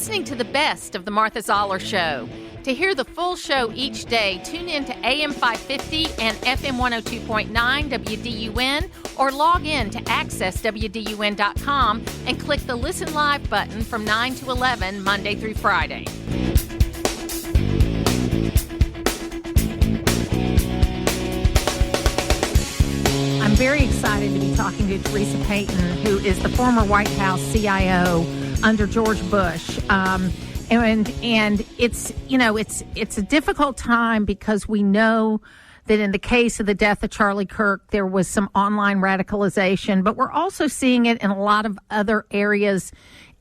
listening to the best of the Martha Zoller Show. To hear the full show each day, tune in to AM 550 and FM 102.9 WDUN or log in to accesswdun.com and click the Listen Live button from 9 to 11 Monday through Friday. I'm very excited to be talking to Theresa Payton, who is the former White House CIO under George Bush. And it's, you know, it's a difficult time because we know that in the case of the death of Charlie Kirk, there was some online radicalization, but we're also seeing it in a lot of other areas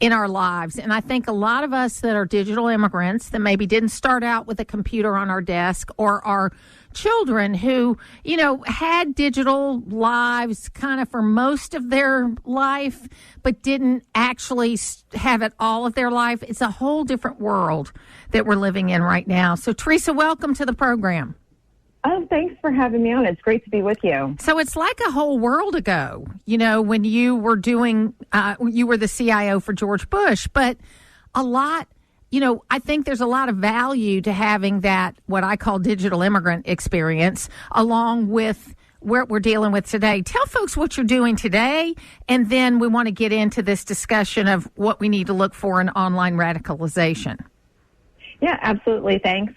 in our lives. And I think a lot of us that are digital immigrants that maybe didn't start out with a computer on our desk, or our children who, you know, had digital lives kind of for most of their life, but didn't actually have it all of their life. It's a whole different world that we're living in right now. So, Theresa, welcome to the program. Oh, thanks for having me on. It's great to be with you. So it's like a whole world ago, you know, when you were doing, you were the CIO for George Bush, but a lot, you know, I think there's a lot of value to having that, what I call digital immigrant experience, along with what we're dealing with today. Tell folks what you're doing today, and then we want to get into this discussion of what we need to look for in online radicalization. Yeah, absolutely. Thanks.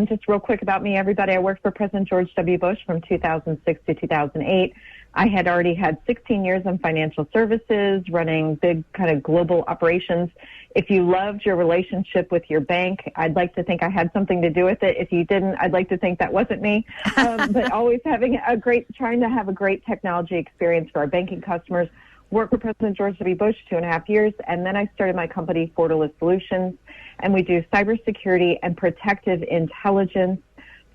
Just real quick about me, everybody. I worked for President George W. Bush from 2006 to 2008. I had already had 16 years in financial services, running big kind of global operations. If you loved your relationship with your bank, I'd like to think I had something to do with it. If you didn't, I'd like to think that wasn't me. But always trying to have a great technology experience for our banking customers. Worked for President George W. Bush 2.5 years, and then I started my company, Fortalist Solutions, and we do cybersecurity and protective intelligence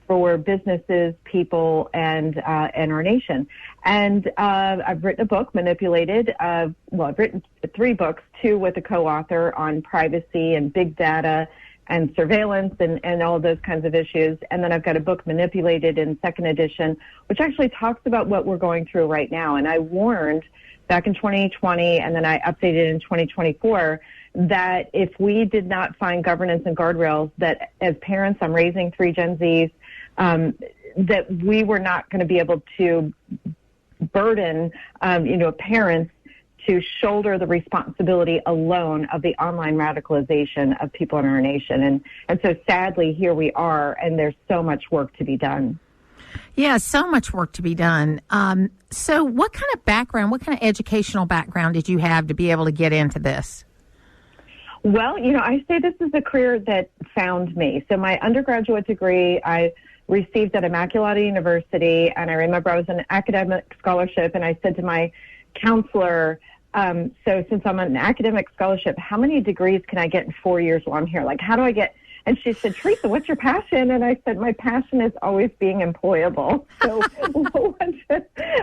for businesses, people, and our nation. And I've written a book, Manipulated. I've written 3 books, 2 with a co-author on privacy and big data and surveillance and all of those kinds of issues. And then I've got a book, Manipulated, in 2nd edition, which actually talks about what we're going through right now. And I warned back in 2020, and then I updated in 2024, that if we did not find governance and guardrails, that as parents, I'm raising 3 Gen Zs, that we were not going to be able to burden, parents to shoulder the responsibility alone of the online radicalization of people in our nation. And so sadly, here we are, and there's so much work to be done. Yeah, so much work to be done. So what kind of background, what kind of educational background did you have to be able to get into this? Well, I say this is a career that found me. So my undergraduate degree, I received at Immaculata University, and I remember I was an academic scholarship, and I said to my counselor, so since I'm on an academic scholarship, how many degrees can I get in 4 years while I'm here? Like, how do I get... And she said, Theresa, what's your passion? And I said, my passion is always being employable. So,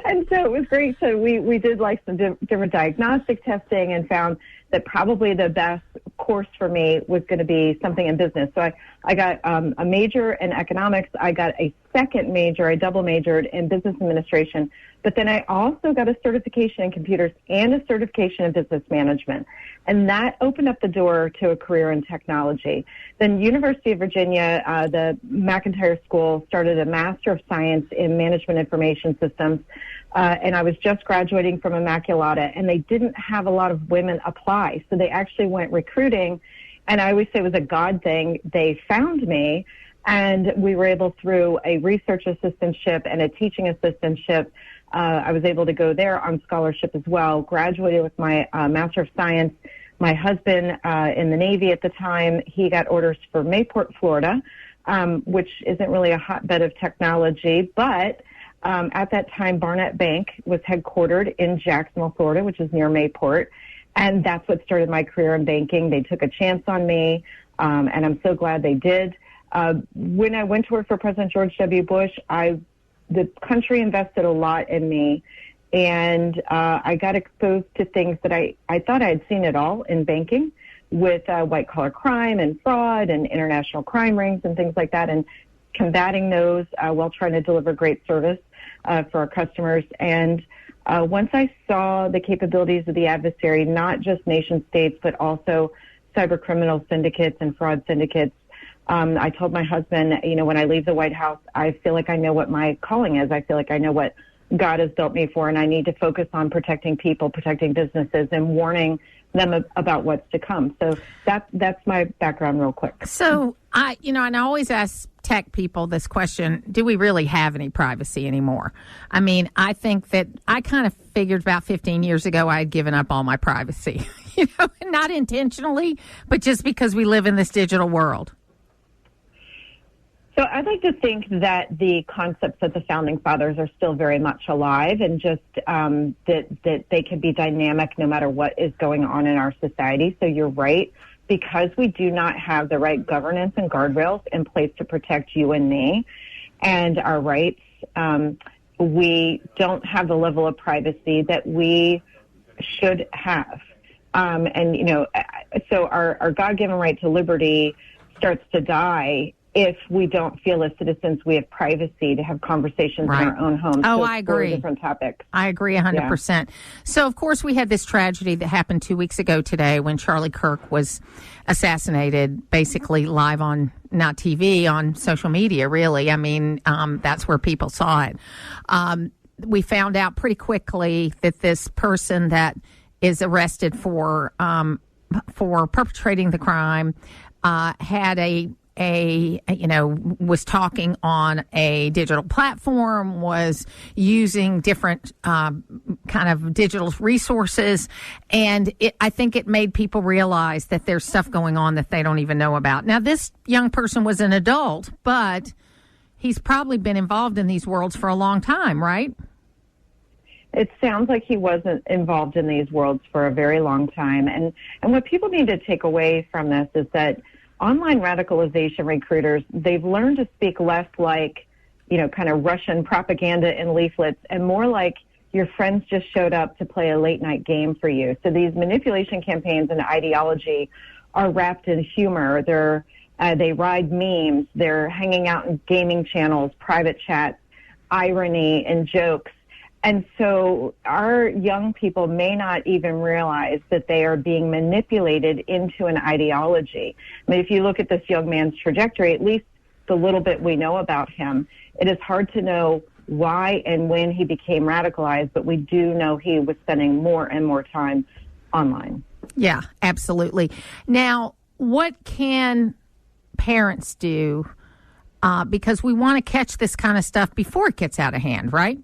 and so it was great. So we did like some different diagnostic testing and found that probably the best course for me was going to be something in business. So I got a major in economics. I got a second major. I double majored in business administration. But then I also got a certification in computers and a certification in business management. And that opened up the door to a career in technology. Then University of Virginia, the McIntyre School, started a Master of Science in Management Information Systems. And I was just graduating from Immaculata, and they didn't have a lot of women apply. So they actually went recruiting. And I always say it was a God thing. They found me, and we were able, through a research assistantship and a teaching assistantship, I was able to go there on scholarship as well, graduated with my Master of Science. My husband, in the Navy at the time, he got orders for Mayport, Florida, which isn't really a hotbed of technology, but at that time, Barnett Bank was headquartered in Jacksonville, Florida, which is near Mayport, and that's what started my career in banking. They took a chance on me, and I'm so glad they did. When I went to work for President George W. Bush, the country invested a lot in me, and I got exposed to things that I thought I had seen it all in banking, with white-collar crime and fraud and international crime rings and things like that, and combating those while trying to deliver great service for our customers. And once I saw the capabilities of the adversary, not just nation states, but also cyber criminal syndicates and fraud syndicates. I told my husband, when I leave the White House, I feel like I know what my calling is. I feel like I know what God has built me for, and I need to focus on protecting people, protecting businesses, and warning them about what's to come. So that's my background real quick. So and I always ask tech people this question, do we really have any privacy anymore? I mean, I think that I kind of figured about 15 years ago I had given up all my privacy, not intentionally, but just because we live in this digital world. So I'd like to think that the concepts of the founding fathers are still very much alive, and just that they can be dynamic no matter what is going on in our society. So you're right. Because we do not have the right governance and guardrails in place to protect you and me and our rights, we don't have the level of privacy that we should have. So our God-given right to liberty starts to die if we don't feel as citizens we have privacy to have conversations right. in our own homes. Oh, so I agree. Different topics. I agree 100%. Yeah. So, of course, we had this tragedy that happened 2 weeks ago today when Charlie Kirk was assassinated, basically live on, not TV, on social media, really. I mean, that's where people saw it. We found out pretty quickly that this person that is arrested for perpetrating the crime had was talking on a digital platform, was using different kind of digital resources. And I think it made people realize that there's stuff going on that they don't even know about. Now, this young person was an adult, but he's probably been involved in these worlds for a long time, right? It sounds like he wasn't involved in these worlds for a very long time. And what people need to take away from this is that online radicalization recruiters, they've learned to speak less like, kind of Russian propaganda and leaflets and more like your friends just showed up to play a late night game for you. So these manipulation campaigns and ideology are wrapped in humor. They ride memes. They're hanging out in gaming channels, private chats, irony and jokes. And so our young people may not even realize that they are being manipulated into an ideology. I mean, if you look at this young man's trajectory, at least the little bit we know about him, it is hard to know why and when he became radicalized, but we do know he was spending more and more time online. Yeah, absolutely. Now, what can parents do? Because we want to catch this kind of stuff before it gets out of hand, right?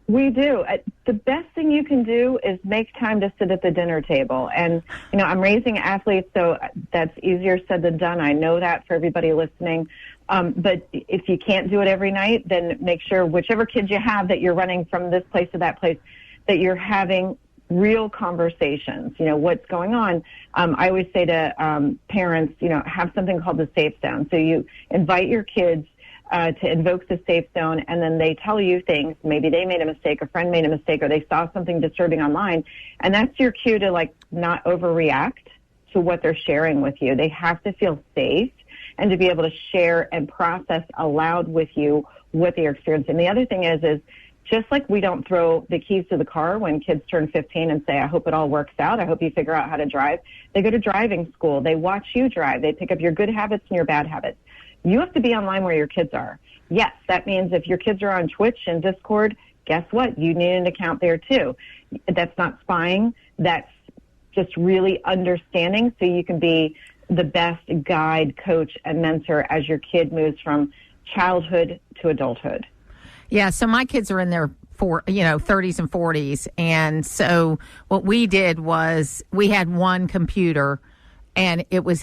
We do. The best thing you can do is make time to sit at the dinner table. And, I'm raising athletes, so that's easier said than done. I know that for everybody listening. But if you can't do it every night, then make sure whichever kids you have that you're running from this place to that place, that you're having real conversations. What's going on. I always say to parents, have something called the safe zone. So you invite your kids to invoke the safe zone, and then they tell you things. Maybe they made a mistake, a friend made a mistake, or they saw something disturbing online, and that's your cue to not overreact to what they're sharing with you. They have to feel safe and to be able to share and process aloud with you what they're experiencing. The other thing is just like we don't throw the keys to the car when kids turn 15 and say, I hope it all works out, I hope you figure out how to drive. They go to driving school. They watch you drive. They pick up your good habits and your bad habits. You have to be online where your kids are. Yes, that means if your kids are on Twitch and Discord, guess what? You need an account there too. That's not spying. That's just really understanding so you can be the best guide, coach, and mentor as your kid moves from childhood to adulthood. Yeah, so my kids are in their 30s and 40s. And so what we did was we had one computer, and it was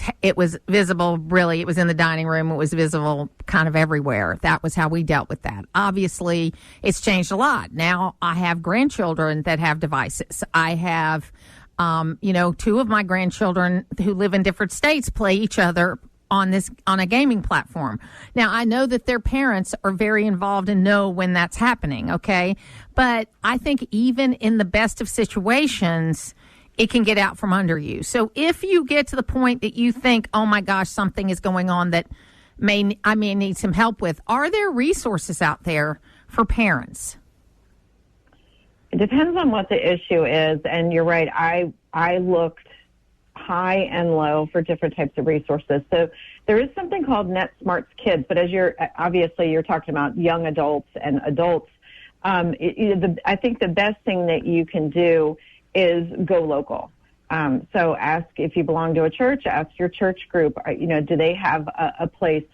visible, really. It was in the dining room. It was visible kind of everywhere. That was how we dealt with that. Obviously, it's changed a lot. Now I have grandchildren that have devices. I have, two of my grandchildren who live in different states play each other on a gaming platform. Now, I know that their parents are very involved and know when that's happening, okay? But I think even in the best of situations, it can get out from under you. So if you get to the point that you think, oh my gosh, something is going on that I may need some help with, are there resources out there for parents? It depends on what the issue is. And you're right. I looked high and low for different types of resources. So there is something called Net Smarts Kids, but as you're talking about young adults and adults, I think the best thing that you can do is go local. So ask if you belong to a church, ask your church group, do they have a place,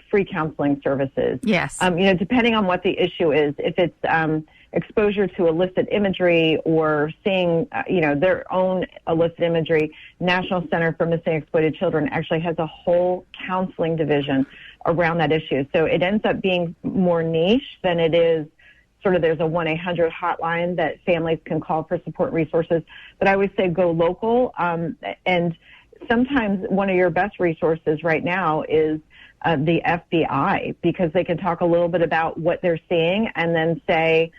free counseling services? Yes. Depending on what the issue is, if it's exposure to illicit imagery or seeing, their own illicit imagery, National Center for Missing and Exploited Children actually has a whole counseling division around that issue. So it ends up being more niche than it is sort of there's a 1-800 hotline that families can call for support resources. But I would say go local. And sometimes one of your best resources right now is the FBI, because they can talk a little bit about what they're seeing and then say,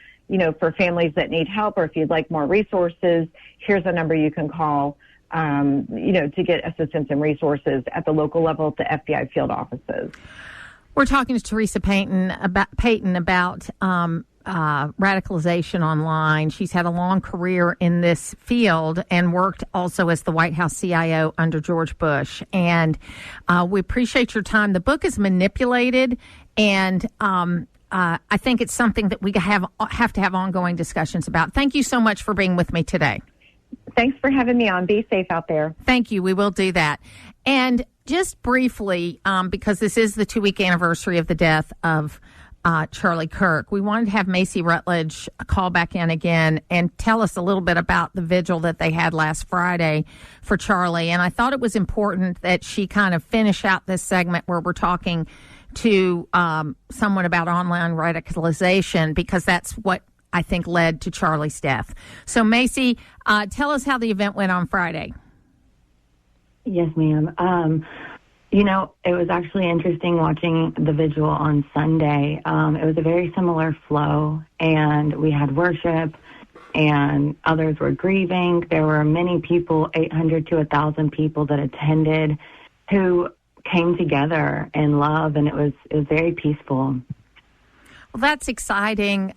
for families that need help, or if you'd like more resources, here's a number you can call, to get assistance and resources at the local level at the FBI field offices. We're talking to Theresa Payton about radicalization online. She's had a long career in this field and worked also as the White House CIO under George Bush. And we appreciate your time. The book is manipulated, and I think it's something that we have to have ongoing discussions about. Thank you so much for being with me today. Thanks for having me on. Be safe out there. Thank you. We will do that. And just briefly, because this is the 2-week anniversary of the death of Charlie Kirk, we wanted to have Macy Rutledge call back in again and tell us a little bit about the vigil that they had last Friday for Charlie. And I thought it was important that she kind of finish out this segment where we're talking to someone about online radicalization, because that's what I think led to Charlie's death. So, Macy, tell us how the event went on Friday. Yes, ma'am. It was actually interesting watching the vigil on Sunday. It was a very similar flow, and we had worship, and others were grieving. There were many people, 800 to 1,000 people that attended, who came together in love, and it was very peaceful. Well, that's exciting.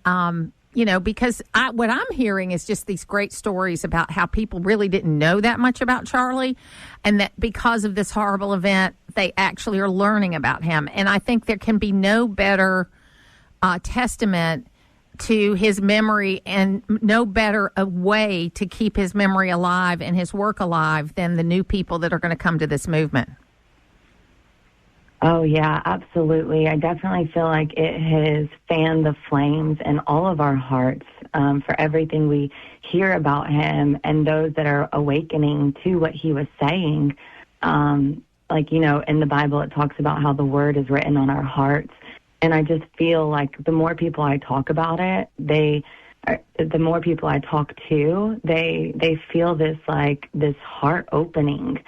Because what I'm hearing is just these great stories about how people really didn't know that much about Charlie, and that because of this horrible event, they actually are learning about him. And I think there can be no better testament to his memory and no better a way to keep his memory alive and his work alive than the new people that are going to come to this movement. Oh, yeah, absolutely. I definitely feel like it has fanned the flames in all of our hearts for everything we hear about him, and those that are awakening to what he was saying. In the Bible, it talks about how the word is written on our hearts. And I just feel like the more people I talk about it, the more people I talk to, they feel this heart opening,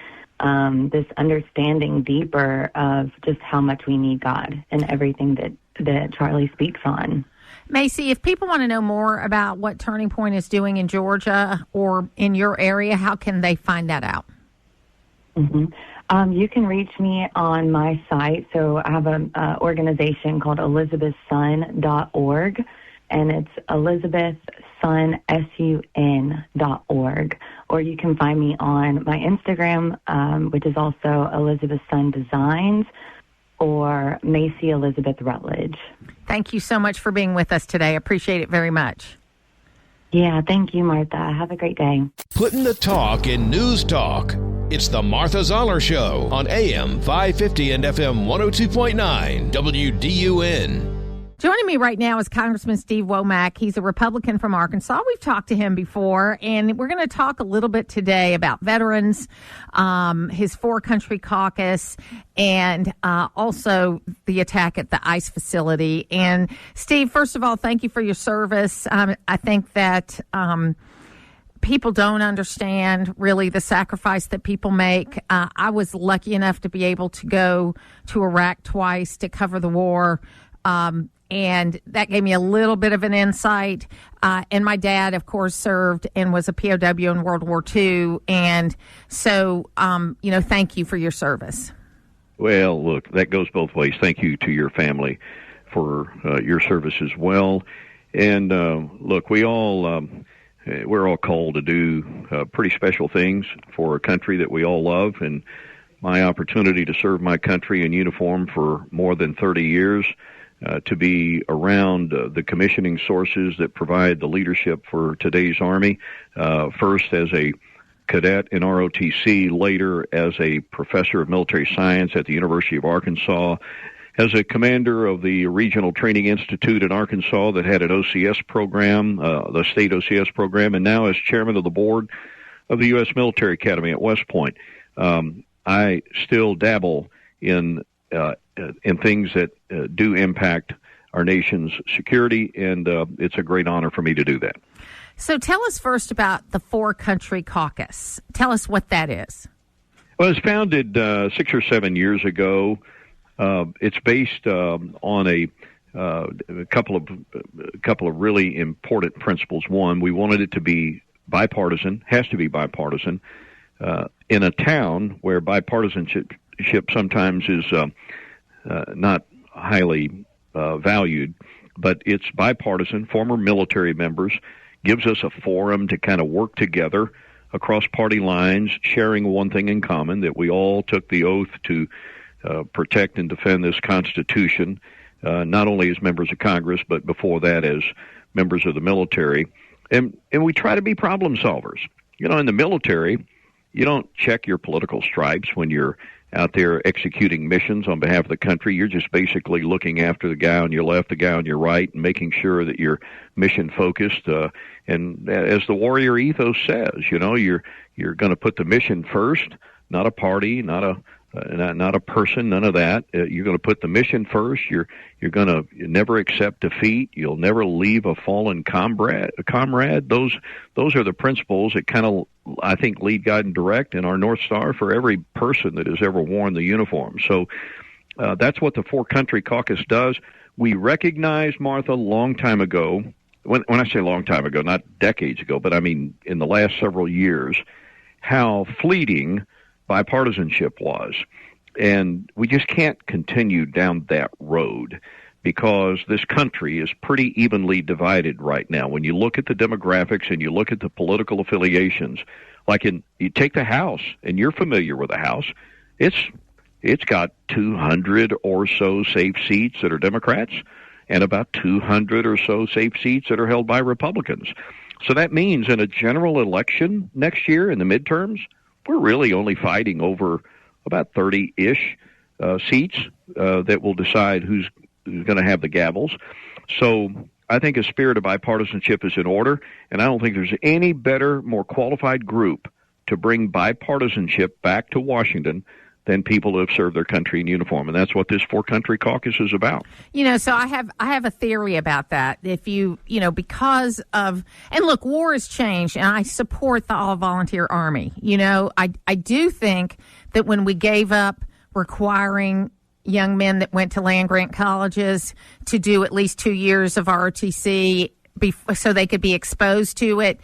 this understanding deeper of just how much we need God and everything that Charlie speaks on. Macy, if people want to know more about what Turning Point is doing in Georgia or in your area, how can they find that out? Mm-hmm. You can reach me on my site. So I have an organization called ElizabethSun.org, and it's ElizabethSun.org. Or you can find me on my Instagram, which is also Elizabeth Sun Designs, or Macy Elizabeth Rutledge. Thank you so much for being with us today. Appreciate it very much. Yeah, thank you, Martha. Have a great day. Putting the talk in news talk. It's the Martha Zoller Show on AM 550 and FM 102.9 WDUN. Joining me right now is Congressman Steve Womack. He's a Republican from Arkansas. We've talked to him before, and we're going to talk a little bit today about veterans, his four-country caucus, and also the attack at the ICE facility. And, Steve, first of all, thank you for your service. I think that people don't understand really the sacrifice that people make. I was lucky enough to be able to go to Iraq twice to cover the war. And that gave me a little bit of an insight. And my dad, of course, served and was a POW in World War II. And so, thank you for your service. Well, look, that goes both ways. Thank you to your family for your service as well. And look, we all we're all called to do pretty special things for a country that we all love. And my opportunity to serve my country in uniform for more than 30 years, to be around the commissioning sources that provide the leadership for today's Army, first as a cadet in ROTC, later as a professor of military science at the University of Arkansas, as a commander of the Regional Training Institute in Arkansas that had an OCS program, the state OCS program, and now as chairman of the board of the U.S. Military Academy at West Point. I still dabble in things that do impact our nation's security, and it's a great honor for me to do that. So tell us first about the Four Country Caucus. Tell us what that is. Well, it was founded 6 or 7 years ago. It's based on a couple of really important principles. One, we wanted it to be bipartisan, has to be bipartisan, in a town where bipartisanship sometimes is not highly valued, but it's bipartisan. Former military members gives us a forum to kind of work together across party lines, sharing one thing in common, that we all took the oath to protect and defend this Constitution, not only as members of Congress, but before that as members of the military. And we try to be problem solvers. You know, in the military, you don't check your political stripes when you're out there executing missions on behalf of the country. You're just basically looking after the guy on your left, the guy on your right, and making sure that you're mission-focused. And as the warrior ethos says, you know, you're going to put the mission first, not a party, not a person, none of that. You're going to put the mission first. You're going to never accept defeat. You'll never leave a fallen comrade. Those are the principles that kind of, I think, lead, guide, and direct in our North Star for every person that has ever worn the uniform. So that's what the Four Country Caucus does. We recognized, Martha, a long time ago, when I say long time ago, not decades ago, but I mean in the last several years, how fleeting bipartisanship was. And we just can't continue down that road, because this country is pretty evenly divided right now. When you look at the demographics and you look at the political affiliations, like you take the House, and you're familiar with the House, it's got 200 or so safe seats that are Democrats and about 200 or so safe seats that are held by Republicans. So that means in a general election next year, in the midterms, we're really only fighting over about 30-ish seats that will decide who's going to have the gavels. So I think a spirit of bipartisanship is in order, and I don't think there's any better, more qualified group to bring bipartisanship back to Washington than people who have served their country in uniform. And that's what this Four Country Caucus is about. You know, so I have a theory about that. If because of, and look, war has changed, and I support the all-volunteer Army. You know, I do think that when we gave up requiring young men that went to land-grant colleges to do at least 2 years of ROTC so they could be exposed to it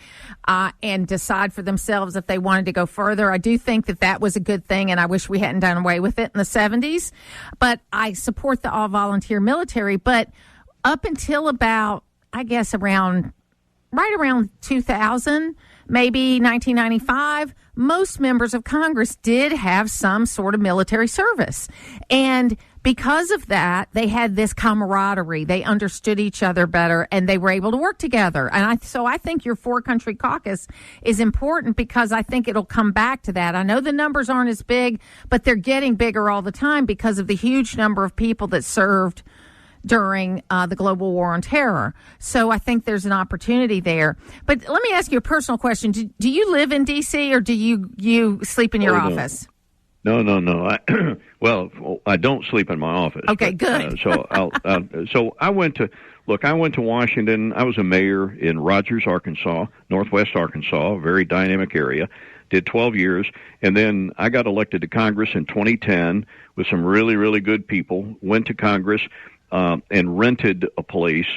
and decide for themselves if they wanted to go further. I do think that was a good thing, and I wish we hadn't done away with it in the 70s. But I support the all-volunteer military. But up until about, I guess, right around 2000, maybe 1995, most members of Congress did have some sort of military service. And because of that, they had this camaraderie. They understood each other better, and they were able to work together. And so I think your Four Country Caucus is important, because I think it'll come back to that. I know the numbers aren't as big, but they're getting bigger all the time because of the huge number of people that served during the global war on terror. So I think there's an opportunity there. But let me ask you a personal question. Do you live in D.C. or do you sleep in your office? No. Well, I don't sleep in my office. Okay, good. So I went to Washington. I was a mayor in Rogers, Arkansas, Northwest Arkansas, a very dynamic area. Did 12 years, and then I got elected to Congress in 2010 with some really, really good people. Went to Congress and rented a place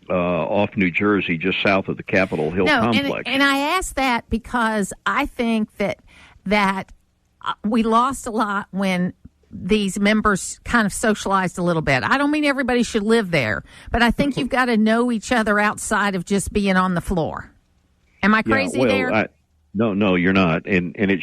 off New Jersey, just south of the Capitol Hill complex. And I asked that because I think that we lost a lot when these members kind of socialized a little bit. I don't mean everybody should live there, but I think you've got to know each other outside of just being on the floor. Am I crazy there? No, you're not, and it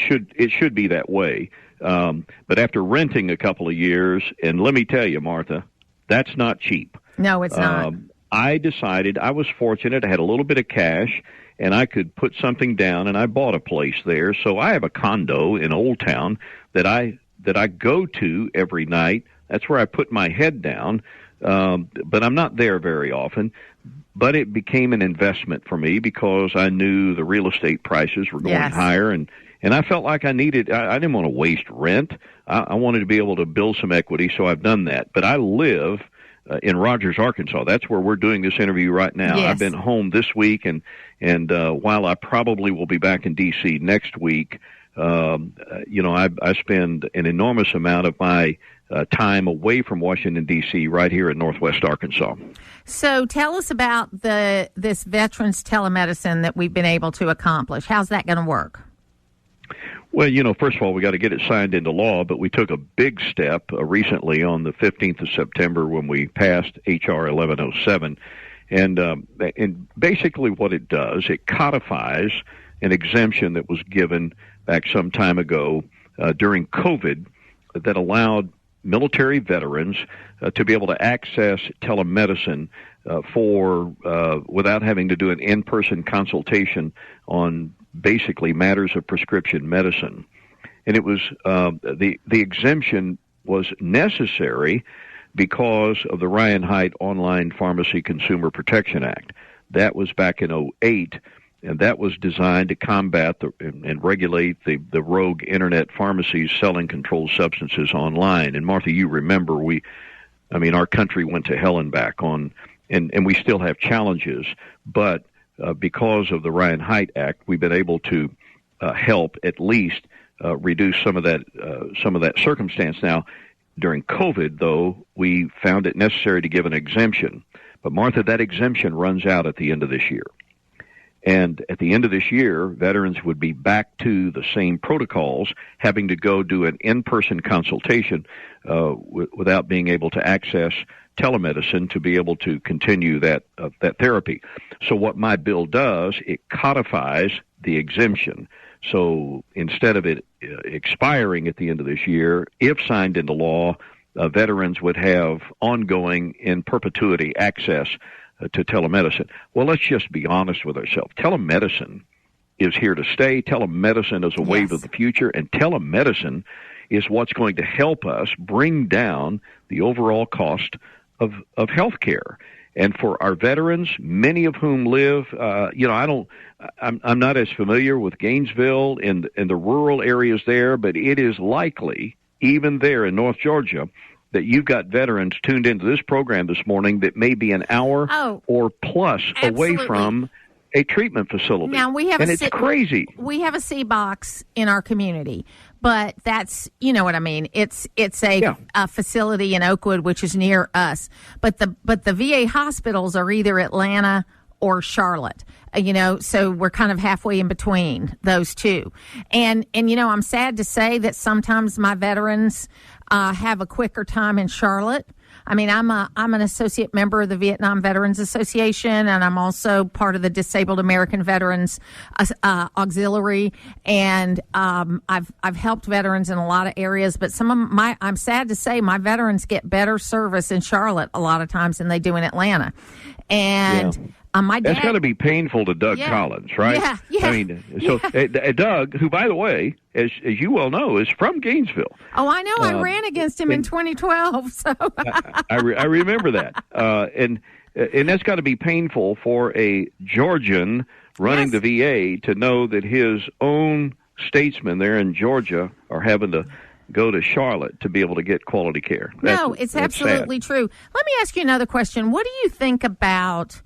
should be that way. But after renting a couple of years, and let me tell you, Martha, that's not cheap. No, it's not. I decided I was fortunate. I had a little bit of cash, and I could put something down, and I bought a place there. So I have a condo in Old Town that I go to every night. That's where I put my head down, but I'm not there very often. But it became an investment for me because I knew the real estate prices were going higher, and I felt like I didn't want to waste rent. I wanted to be able to build some equity, so I've done that. But I live in Rogers, Arkansas. That's where we're doing this interview right now. Yes. I've been home this week, and while I probably will be back in D.C. next week, I spend an enormous amount of my time away from Washington, D.C., right here in Northwest Arkansas. So tell us about this veterans telemedicine that we've been able to accomplish. How's that going to work? Well, first of all, we got to get it signed into law, but we took a big step recently on the 15th of September when we passed H.R. 1107. And basically what it does, it codifies an exemption that was given back some time ago during COVID that allowed military veterans to be able to access telemedicine without having to do an in-person consultation on basically matters of prescription medicine. And it was the exemption was necessary because of the Ryan Haidt Online Pharmacy Consumer Protection Act. That was back in 2008, and that was designed to combat and regulate the rogue internet pharmacies selling controlled substances online. And Martha, you remember our country went to hell and back and we still have challenges, but because of the Ryan Haidt Act, we've been able to help at least reduce some of that circumstance. Now, during COVID, though, we found it necessary to give an exemption. But Martha, that exemption runs out at the end of this year. And at the end of this year, veterans would be back to the same protocols, having to go do an in-person consultation without being able to access telemedicine to be able to continue that therapy. So what my bill does, it codifies the exemption. So instead of it expiring at the end of this year, if signed into law, veterans would have ongoing in perpetuity access to telemedicine. Well, let's just be honest with ourselves. Telemedicine is here to stay. Telemedicine is a wave of the future, and telemedicine is what's going to help us bring down the overall cost of health care. And for our veterans, many of whom live, I'm not as familiar with Gainesville and the rural areas there, but it is likely, even there in North Georgia, that you've got veterans tuned into this program this morning that may be an hour or plus away from a treatment facility. Now it's crazy. We have a C box in our community, but that's, you know what I mean. It's a facility in Oakwood, which is near us. But the VA hospitals are either Atlanta or Charlotte. So we're kind of halfway in between those two. And I'm sad to say that sometimes my veterans have a quicker time in Charlotte. I mean, I'm an associate member of the Vietnam Veterans Association, and I'm also part of the Disabled American Veterans Auxiliary. And I've helped veterans in a lot of areas, but I'm sad to say my veterans get better service in Charlotte a lot of times than they do in Atlanta. And my dad, that's got to be painful to Doug Collins, right? Yeah. I mean, so Doug, who, by the way, as you well know, is from Gainesville. Oh, I know. I ran against him in 2012. So I remember that. And that's got to be painful for a Georgian running the VA to know that his own statesmen there in Georgia are having to go to Charlotte to be able to get quality care. It's absolutely true. Let me ask you another question. What do you think about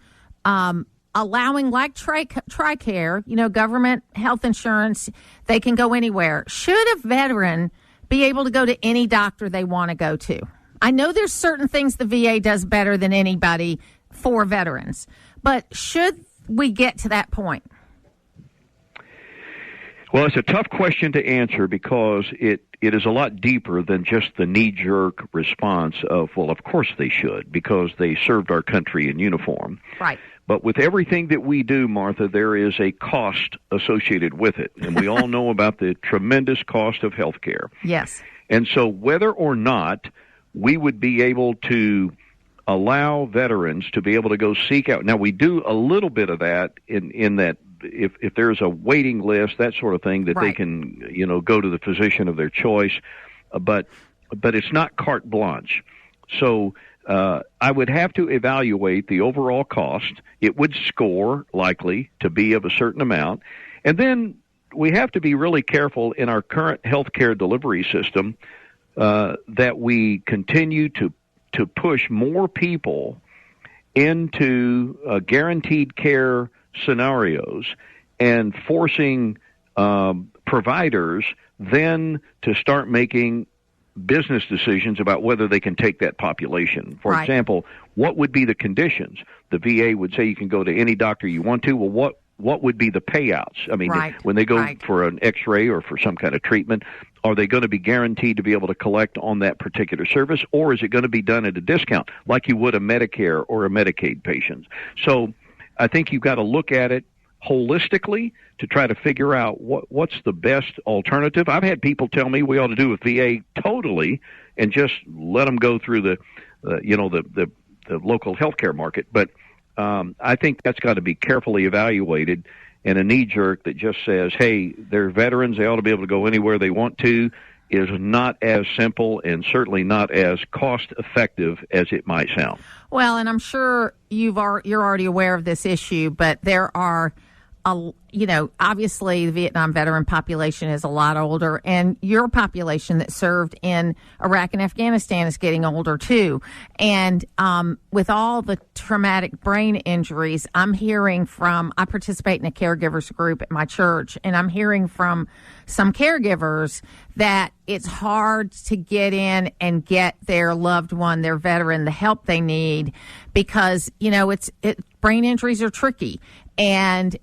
allowing, like TRICARE, government health insurance, they can go anywhere? Should a veteran be able to go to any doctor they want to go to? I know there's certain things the VA does better than anybody for veterans, but should we get to that point? Well, it's a tough question to answer because it is a lot deeper than just the knee-jerk response of, well, of course they should, because they served our country in uniform. Right. But with everything that we do, Martha, there is a cost associated with it. And we all know about the tremendous cost of health care. Yes. And so whether or not we would be able to allow veterans to be able to go seek out. Now, we do a little bit of that in that if there's a waiting list, that sort of thing, that right. they can, go to the physician of their choice. But it's not carte blanche. So I would have to evaluate the overall cost. It would score likely to be of a certain amount. And then we have to be really careful in our current healthcare delivery system that we continue to push more people into guaranteed care scenarios and forcing providers then to start making business decisions about whether they can take that population. For right. example, what would be the conditions? The VA would say you can go to any doctor you want to. Well, what would be the payouts? I mean, right. when they go right. for an X-ray or for some kind of treatment, are they going to be guaranteed to be able to collect on that particular service, or is it going to be done at a discount like you would a Medicare or a Medicaid patient? So I think you've got to look at it holistically to try to figure out what's the best alternative. I've had people tell me we ought to do with VA totally and just let them go through the local healthcare market. But I think that's got to be carefully evaluated. And a knee-jerk that just says, hey, they're veterans, they ought to be able to go anywhere they want to, is not as simple and certainly not as cost-effective as it might sound. Well, and I'm sure you're already aware of this issue, but there are, obviously the Vietnam veteran population is a lot older, and your population that served in Iraq and Afghanistan is getting older too. And with all the traumatic brain injuries, I participate in a caregivers group at my church, and I'm hearing from some caregivers that it's hard to get in and get their loved one, their veteran, the help they need because, brain injuries are tricky. And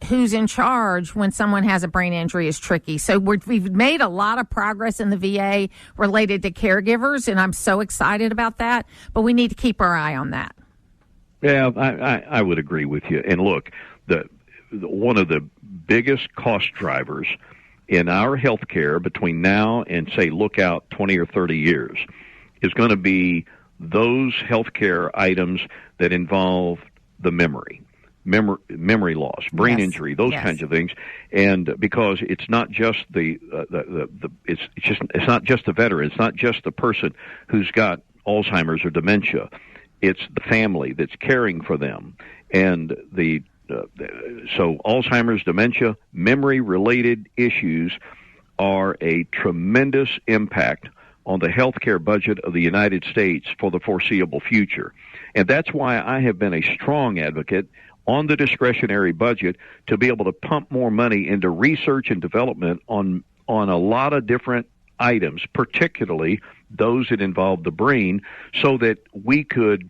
who's in charge when someone has a brain injury is tricky. So we've made a lot of progress in the VA related to caregivers, and I'm so excited about that. But we need to keep our eye on that. Yeah, I would agree with you. And look, one of the biggest cost drivers in our health care between now and, say, look out 20 or 30 years is going to be those health care items that involve the memory loss, brain yes. injury, those yes. kinds of things, and because it's not just it's not just the veteran, it's not just the person who's got Alzheimer's or dementia, it's the family that's caring for them, and so Alzheimer's, dementia, memory-related issues are a tremendous impact on the healthcare budget of the United States for the foreseeable future, and that's why I have been a strong advocate on the discretionary budget to be able to pump more money into research and development on a lot of different items, particularly those that involve the brain, so that we could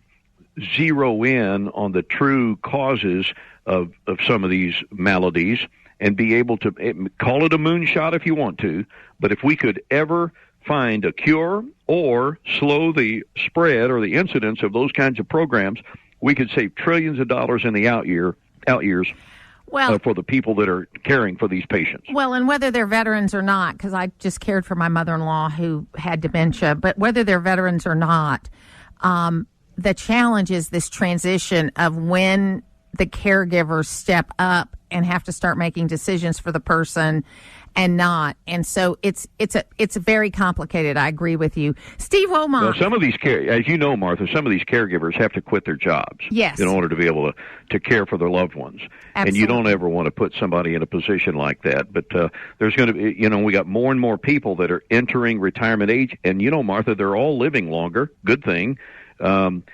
zero in on the true causes of some of these maladies and be able to call it a moonshot if you want to, but if we could ever find a cure or slow the spread or the incidence of those kinds of programs, we could save trillions of dollars in the out years for the people that are caring for these patients. Well, and whether they're veterans or not, because I just cared for my mother-in-law who had dementia, but whether they're veterans or not, the challenge is this transition of when the caregivers step up and have to start making decisions for the person and not. And so it's very complicated. I agree with you. Steve Womack. Well, some of these as you know, Martha, some of these caregivers have to quit their jobs yes. in order to be able to care for their loved ones. Absolutely. And you don't ever want to put somebody in a position like that. But there's going to be, we got more and more people that are entering retirement age. And, Martha, they're all living longer. Good thing. And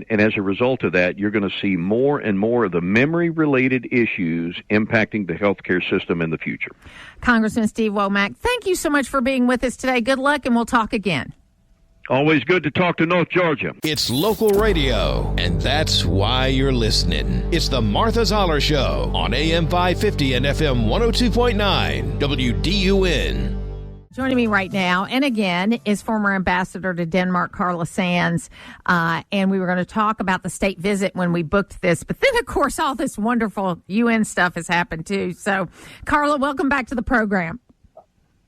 as a result of that, you're going to see more and more of the memory-related issues impacting the healthcare system in the future. Congressman Steve Womack, thank you so much for being with us today. Good luck, and we'll talk again. Always good to talk to North Georgia. It's local radio, and that's why you're listening. It's the Martha Zoller Show on AM 550 and FM 102.9 WDUN. Joining me right now, and again, is former ambassador to Denmark, Carla Sands, and we were going to talk about the state visit when we booked this. But then, of course, all this wonderful UN stuff has happened, too. So, Carla, welcome back to the program.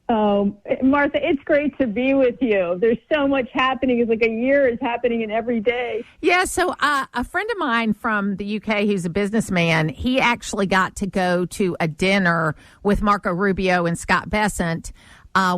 Oh, Martha, it's great to be with you. There's so much happening. It's like a year is happening in every day. Yeah, so a friend of mine from the UK who's a businessman, he actually got to go to a dinner with Marco Rubio and Scott Bessent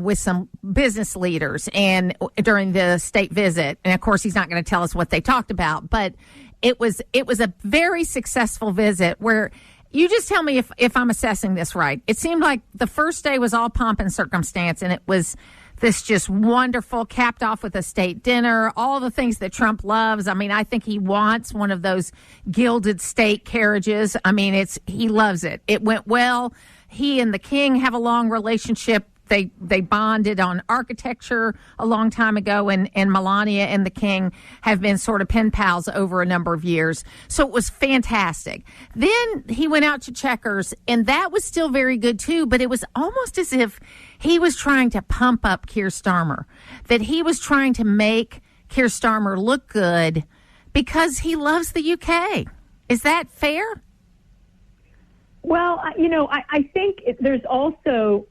with some business leaders and during the state visit. And, of course, he's not going to tell us what they talked about. But it was a very successful visit where – you just tell me if I'm assessing this right. It seemed like the first day was all pomp and circumstance, and it was this just wonderful, capped off with a state dinner, all the things that Trump loves. I mean, I think he wants one of those gilded state carriages. I mean, he loves it. It went well. He and the king have a long relationship. They bonded on architecture a long time ago, and Melania and the king have been sort of pen pals over a number of years. So it was fantastic. Then he went out to Chequers, and that was still very good too, but it was almost as if he was trying to pump up Keir Starmer, that he was trying to make Keir Starmer look good because he loves the UK. Is that fair? Well, I think there's also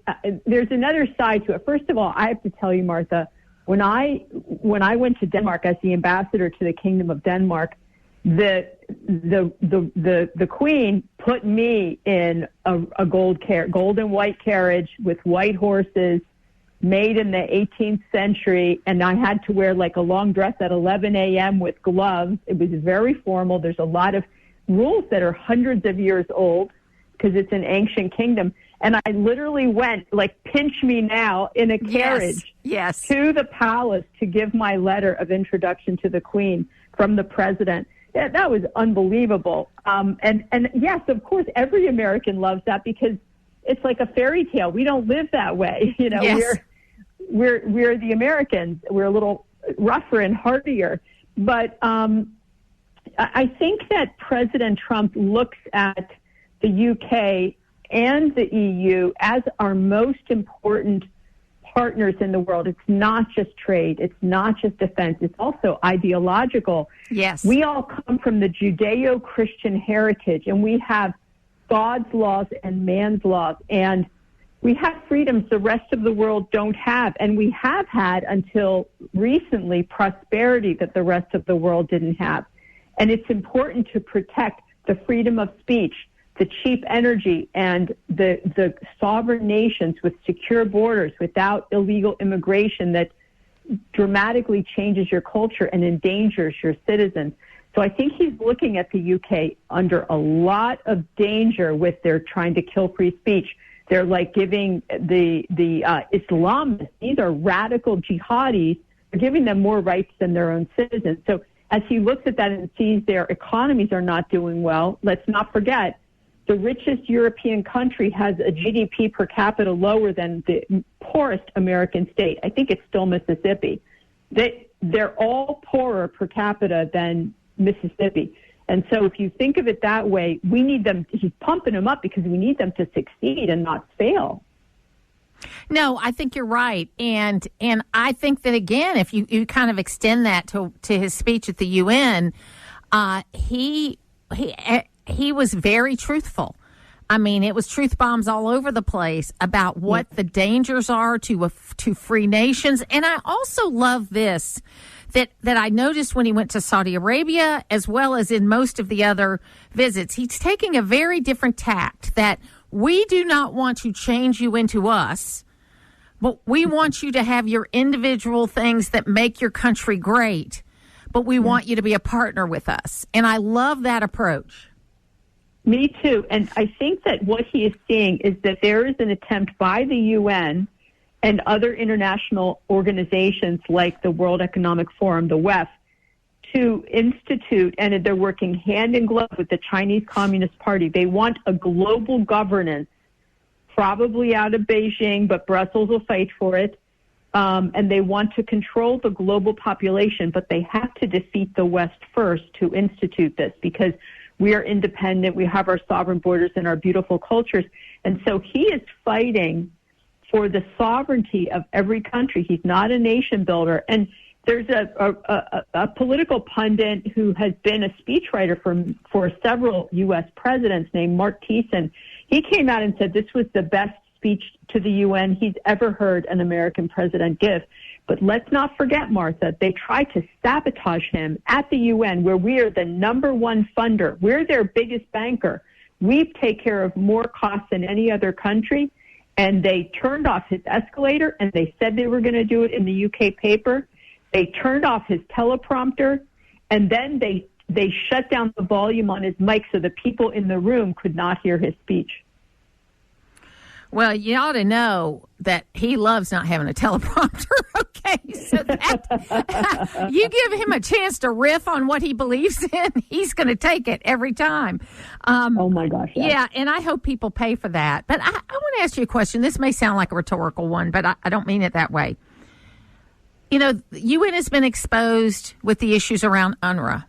there's another side to it. First of all, I have to tell you, Martha, when I went to Denmark as the ambassador to the Kingdom of Denmark, the Queen put me in a gold and white carriage with white horses, made in the 18th century, and I had to wear like a long dress at 11 a.m. with gloves. It was very formal. There's a lot of rules that are hundreds of years old, because it's an ancient kingdom. And I literally went, like, pinch me now, in a carriage yes. to the palace to give my letter of introduction to the Queen from the president. That was unbelievable. And yes, of course, every American loves that because it's like a fairy tale. We don't live that way. Yes. We're the Americans. We're a little rougher and hardier. But I think that President Trump looks at the UK and the EU as our most important partners in the world. It's not just trade. It's not just defense. It's also ideological. Yes. We all come from the Judeo-Christian heritage, and we have God's laws and man's laws, and we have freedoms the rest of the world don't have, and we have had until recently prosperity that the rest of the world didn't have. And it's important to protect the freedom of speech, the cheap energy, and the sovereign nations with secure borders without illegal immigration that dramatically changes your culture and endangers your citizens. So I think he's looking at the UK under a lot of danger with their trying to kill free speech. They're like giving the Islamists, these are radical jihadis, they're giving them more rights than their own citizens. So as he looks at that and sees their economies are not doing well, let's not forget, the richest European country has a GDP per capita lower than the poorest American state. I think it's still Mississippi. They're all poorer per capita than Mississippi. And so if you think of it that way, we need them, he's pumping them up because we need them to succeed and not fail. No, I think you're right. And I think that, again, if you kind of extend that to his speech at the UN, he was very truthful. I mean, it was truth bombs all over the place about what the dangers are to free nations. And I also love this, that I noticed when he went to Saudi Arabia, as well as in most of the other visits. He's taking a very different tact, that we do not want to change you into us, but we want you to have your individual things that make your country great, but we want you to be a partner with us. And I love that approach. Me too. And I think that what he is seeing is that there is an attempt by the UN and other international organizations like the World Economic Forum, the WEF, to institute, and they're working hand in glove with the Chinese Communist Party. They want a global governance, probably out of Beijing, but Brussels will fight for it. And they want to control the global population, but they have to defeat the West first to institute this, because we are independent, we have our sovereign borders and our beautiful cultures. And so he is fighting for the sovereignty of every country. He's not a nation builder. And there's a political pundit who has been a speechwriter for several U.S. presidents named Mark Thiessen. He came out and said this was the best speech to the UN he's ever heard an American president give. But let's not forget, Martha, they tried to sabotage him at the UN, where we are the number one funder. We're their biggest banker. We take care of more costs than any other country. And they turned off his escalator, and they said they were going to do it in the UK paper. They turned off his teleprompter, and then they shut down the volume on his mic so the people in the room could not hear his speech. Well, you ought to know that he loves not having a teleprompter, okay? So that you give him a chance to riff on what he believes in, he's going to take it every time. Oh, my gosh. Yeah, and I hope people pay for that. But I want to ask you a question. This may sound like a rhetorical one, but I don't mean it that way. You know, the UN has been exposed with the issues around UNRWA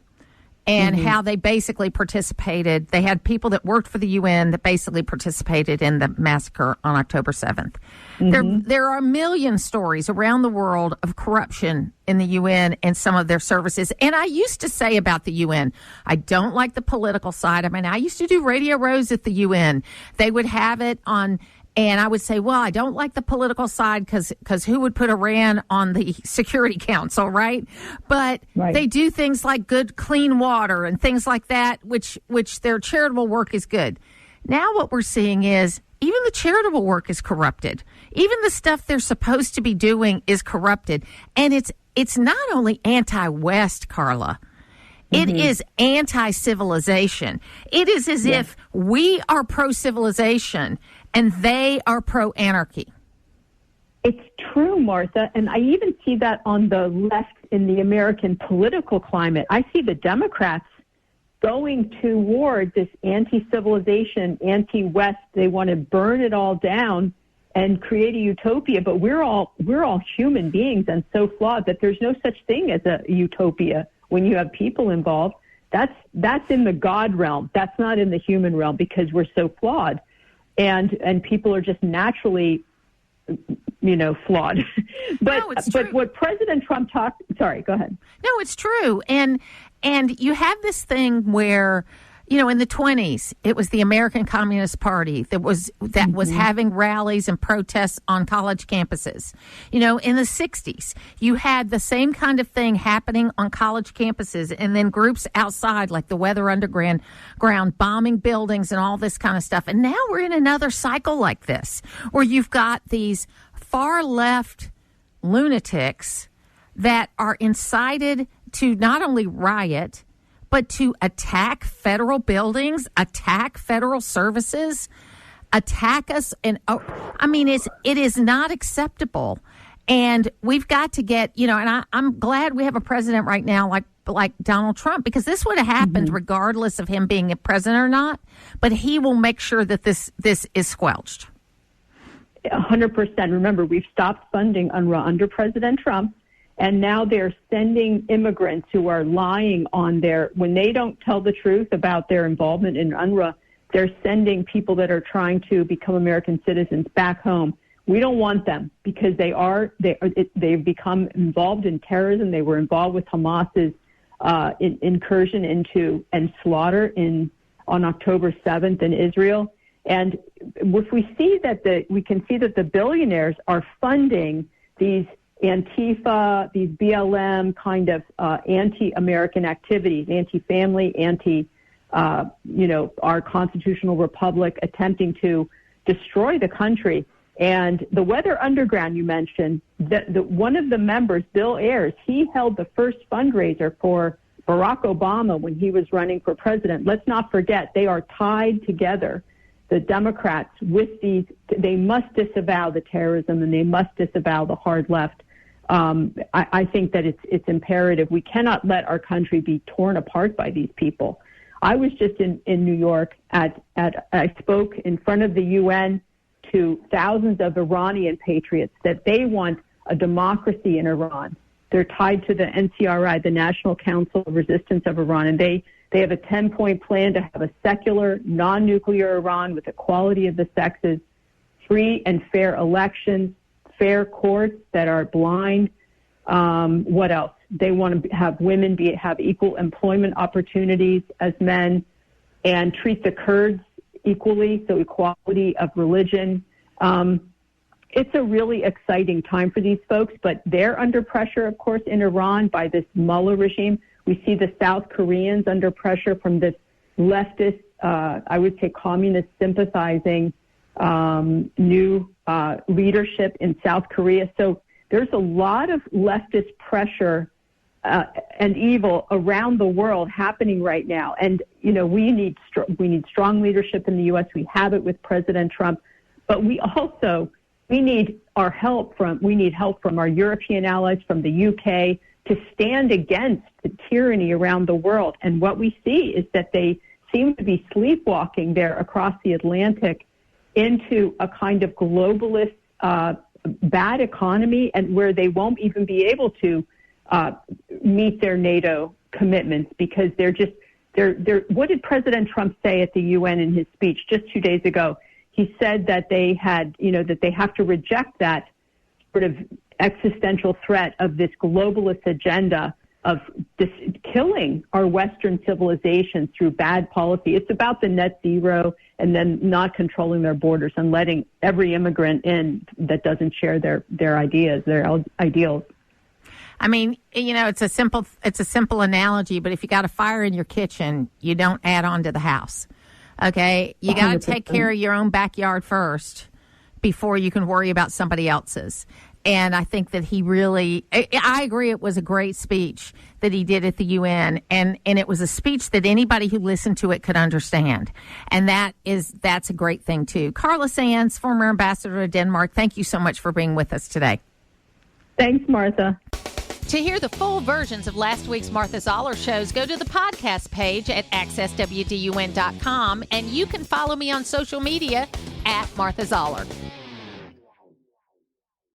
and how they basically participated. They had people that worked for the UN that basically participated in the massacre on October 7th. There are a million stories around the world of corruption in the UN and some of their services. And I used to say about the UN, I don't like the political side. I mean, I used to do Radio Rows at the UN. They would have it on... And I would say, well, I don't like the political side because who would put Iran on the Security Council, right? But they do things like good, clean water and things like that, which their charitable work is good. Now what we're seeing is even the charitable work is corrupted. Even the stuff they're supposed to be doing is corrupted. And it's not only anti-West, Carla. It is anti-civilization. It is as if we are pro-civilization and they are pro-anarchy. It's true, Martha, and I even see that on the left in the American political climate. I see the Democrats going toward this anti-civilization, anti-West. They want to burn it all down and create a utopia, but we're all human beings and so flawed that there's no such thing as a utopia when you have people involved. That's in the God realm. That's not in the human realm because we're so flawed. And people are just naturally, flawed. But what President Trump sorry, go ahead. No, it's true. And you have this thing where, in the 1920s, it was the American Communist Party that was having rallies and protests on college campuses. In the 1960s, you had the same kind of thing happening on college campuses, and then groups outside, like the Weather Underground, bombing buildings and all this kind of stuff. And now we're in another cycle like this, where you've got these far left lunatics that are incited to not only riot, but to attack federal buildings, attack federal services, attack us. And it is not acceptable. And we've got to get, and I'm glad we have a president right now like Donald Trump, because this would have happened regardless of him being a president or not. But he will make sure that this is squelched. 100%. Remember, we've stopped funding UNRWA under President Trump. And now they're sending immigrants who are lying on when they don't tell the truth about their involvement in UNRWA, they're sending people that are trying to become American citizens back home. We don't want them because they've become involved in terrorism. They were involved with Hamas's incursion into and slaughter on October 7th in Israel. And if we see that we can see that the billionaires are funding these Antifa, these BLM kind of anti-American activities, anti-family, our constitutional republic, attempting to destroy the country. And the Weather Underground you mentioned, one of the members, Bill Ayers, he held the first fundraiser for Barack Obama when he was running for president. Let's not forget, they are tied together. The Democrats they must disavow the terrorism and they must disavow the hard left. I think that it's imperative. We cannot let our country be torn apart by these people. I was just in New York I spoke in front of the UN to thousands of Iranian patriots that they want a democracy in Iran. They're tied to the NCRI, the National Council of Resistance of Iran, and they have a 10-point plan to have a secular, non-nuclear Iran with equality of the sexes, free and fair elections, fair courts that are blind. What else? They want to have women have equal employment opportunities as men, and treat the Kurds equally, so equality of religion. It's a really exciting time for these folks, but they're under pressure, of course, in Iran by this Mullah regime. We see the South Koreans under pressure from this leftist, I would say communist sympathizing new leadership in South Korea. So there's a lot of leftist pressure and evil around the world happening right now. And, you know, we need strong leadership in the U.S. We have it with President Trump, but we need help from our European allies, from the UK, to stand against the tyranny around the world. And what we see is that they seem to be sleepwalking there across the Atlantic into a kind of globalist, bad economy, and where they won't even be able to meet their NATO commitments because they're what did President Trump say at the UN in his speech just 2 days ago? He said that they have to reject that sort of existential threat of this globalist agenda of killing our Western civilization through bad policy. It's about the net zero and then not controlling their borders and letting every immigrant in that doesn't share their ideas, their ideals. I mean, you know, it's a simple analogy, but if you got a fire in your kitchen, you don't add on to the house. Okay? You got to take care of your own backyard first before you can worry about somebody else's. And I think that I agree, it was a great speech that he did at the UN. And it was a speech that anybody who listened to it could understand. And that's a great thing, too. Carla Sands, former ambassador to Denmark, thank you so much for being with us today. Thanks, Martha. To hear the full versions of last week's Martha Zoller shows, go to the podcast page at accesswdun.com, and you can follow me on social media at Martha Zoller.